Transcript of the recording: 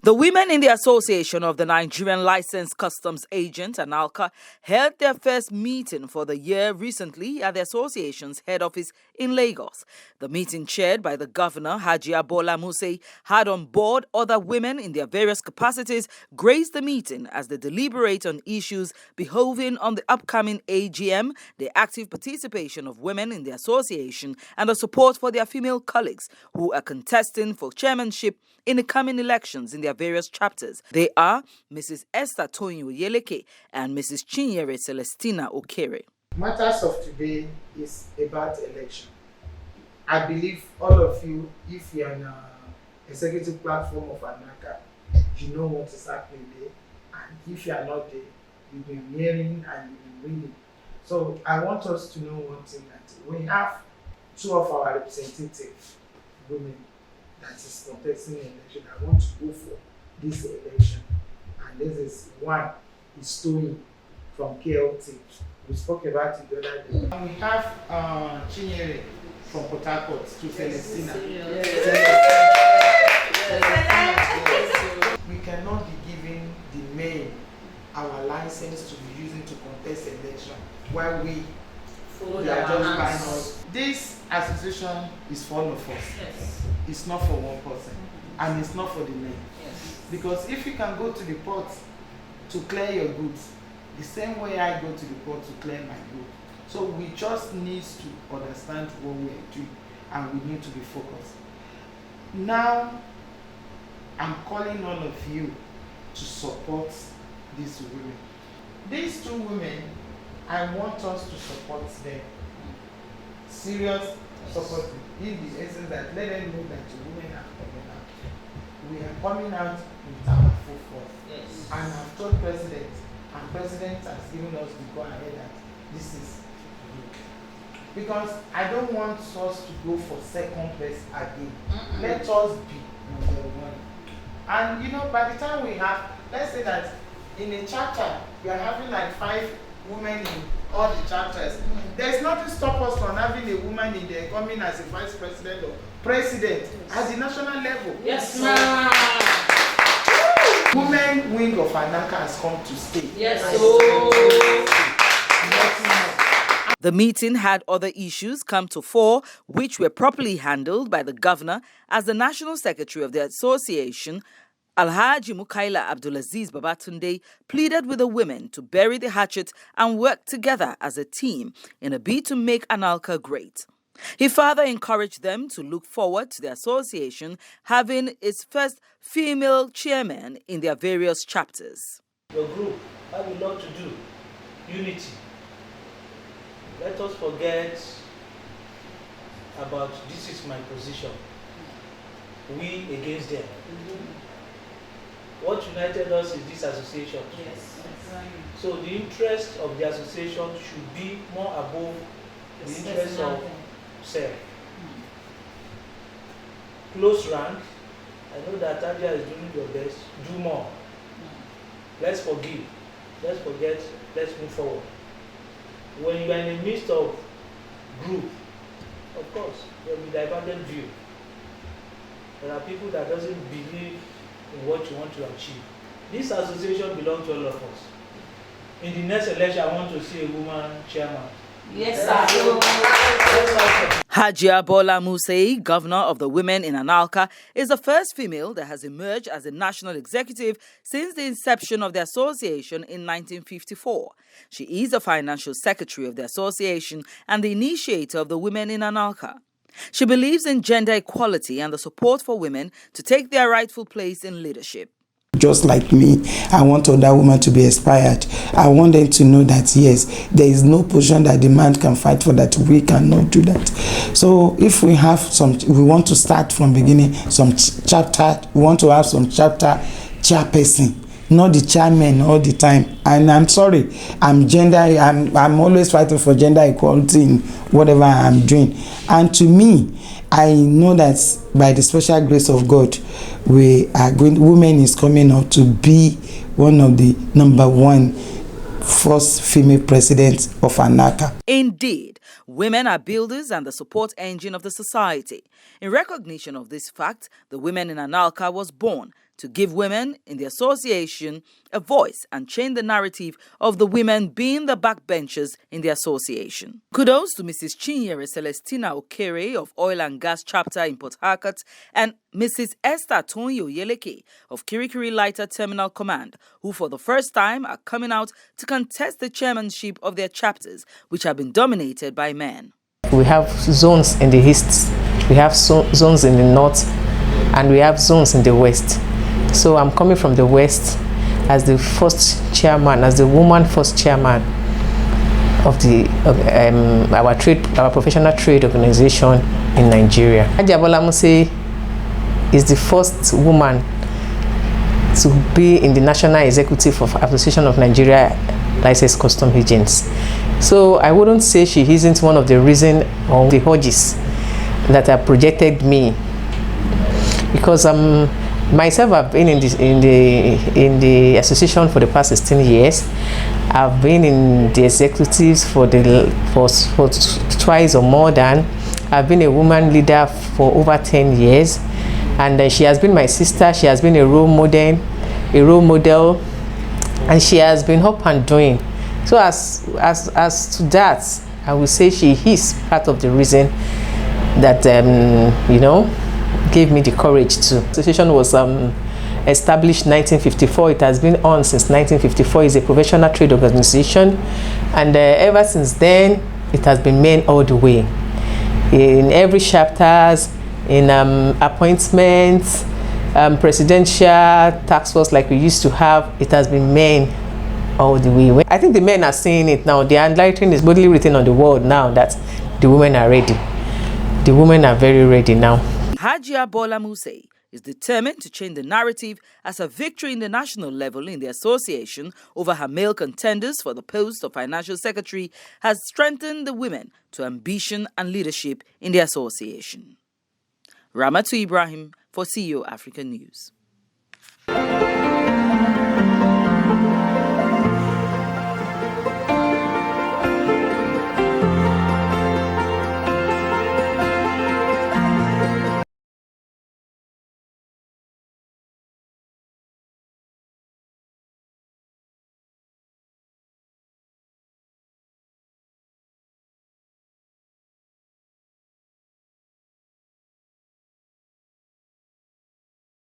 The women in the Association of the Nigerian Licensed Customs Agents, Anlca, held their first meeting for the year recently at the association's head office in Lagos. The meeting, chaired by the governor, Hajia Bola Muse, had on board other women in their various capacities, graced the meeting as they deliberate on issues behoving on the upcoming AGM, the active participation of women in the association, and the support for their female colleagues who are contesting for chairmanship in the coming elections in their various chapters. They are Mrs. Esther Tonyo Yeleke and Mrs. Chinyere Celestina Okere. Matters of today is about election. I believe all of you, if you're on an executive platform of Anlca, you know what is happening there. And if you are not there, you've been hearing and you've been reading. So I want us to know one thing, that we have two of our representatives, women, that is contesting the election. I want to go for this election. And this is one is Tony from KLT. We spoke about it the other day. And we have Chinyere from Port Harcourt to Celestina. We cannot be giving the men our license to be using to contest election while we are just buying us. This association is for all of us. Yes. It's not for one person, and it's not for the men. Yes. Because if you can go to the port to clear your goods, the same way I go to the port to clear my goods. So we just need to understand what we are doing, and we need to be focused. Now, I'm calling all of you to support these women. These two women, I want us to support them. Serious support in the essence that let them know that the women are coming out. We are coming out with our full force. Yes. And I've told President, and President has given us the go ahead that this is good. Because I don't want us to go for second place again. Let us be number one. And you know, by the time we have, let's say that in a chapter, we are having like 5 women in all the chapters. There's nothing stop us from having a woman in there coming as a vice president or president at the national level. Yes, ma'am. Women wing of Anlca has come to stay. Yes. The meeting had other issues come to fore, which were properly handled by the governor as the national secretary of the association, Alhaji Mukaila Abdulaziz Babatunde, pleaded with the women to bury the hatchet and work together as a team in a bid to make Anlca great. He further encouraged them to look forward to the association having its first female chairman in their various chapters. Your group have a lot to do. Unity. Let us forget about this is my position. We against them. What united us is this association. Yes. So the interest of the association should be more above the interest of self. Close rank. I know that Tadia is doing your best. Do more. Let's forgive. Let's forget. Let's move forward. When you are in the midst of group, of course, there will be divergent view. There are people that doesn't believe in what you want to achieve. This association belongs to all of us. In the next election, I want to see a woman chairman. Yes, sir. Hajia Bola Muse, governor of the women in Anlca, is the first female that has emerged as a national executive since the inception of the association in 1954. She is the financial secretary of the association and the initiator of the women in Anlca. She believes in gender equality and the support for women to take their rightful place in leadership. Just like me, I want other women to be inspired. I want them to know that yes, there is no position that the man can fight for that we cannot do that. So if we have we want to start from beginning, some chapter, we want to have some chapter chairperson, not the chairman all the time. And I'm sorry, I'm always fighting for gender equality in whatever I'm doing. And to me, I know that by the special grace of God, women is coming out to be one of the #1 first female president of Anlca. Indeed, women are builders and the support engine of the society. In recognition of this fact, the Women in Anlca was born to give women in the association a voice and change the narrative of the women being the backbenchers in the association. Kudos to Mrs. Chinyere Celestina Okere of Oil and Gas Chapter in Port Harcourt and Mrs. Esther Tonyo Yeleke of Kirikiri Lighter Terminal Command, who for the first time are coming out to contest the chairmanship of their chapters, which have been dominated by men. We have zones in the east, we have zones in the north, and we have zones in the west. So I'm coming from the west as the first chairman, as the woman first chairman of our professional trade organization in Nigeria. Haji Abola Muse is the first woman to be in the National Executive of Association of Nigeria Licensed Custom Agents. So I wouldn't say she isn't one of the reasons or the urges that have projected me, because myself I've been in the association for the past 16 years. I've been in the executives for twice or more than. I've been a woman leader for over 10 years, and she has been my sister. She has been a role model, and she has been up and doing. So as to that, I will say she is part of the reason that gave me the courage to. The association was established in 1954. It has been on since 1954. It's a professional trade organization, and ever since then it has been men all the way. In every chapters, in appointments, presidential task force like we used to have, it has been men all the way. I think the men are seeing it now. The handwriting is boldly written on the wall now that the women are ready. The women are very ready now. Haji Abola Muse is determined to change the narrative as a victory in the national level in the association over her male contenders for the post of financial secretary has strengthened the women to ambition and leadership in the association. Ramatu Ibrahim for CEO Africa News.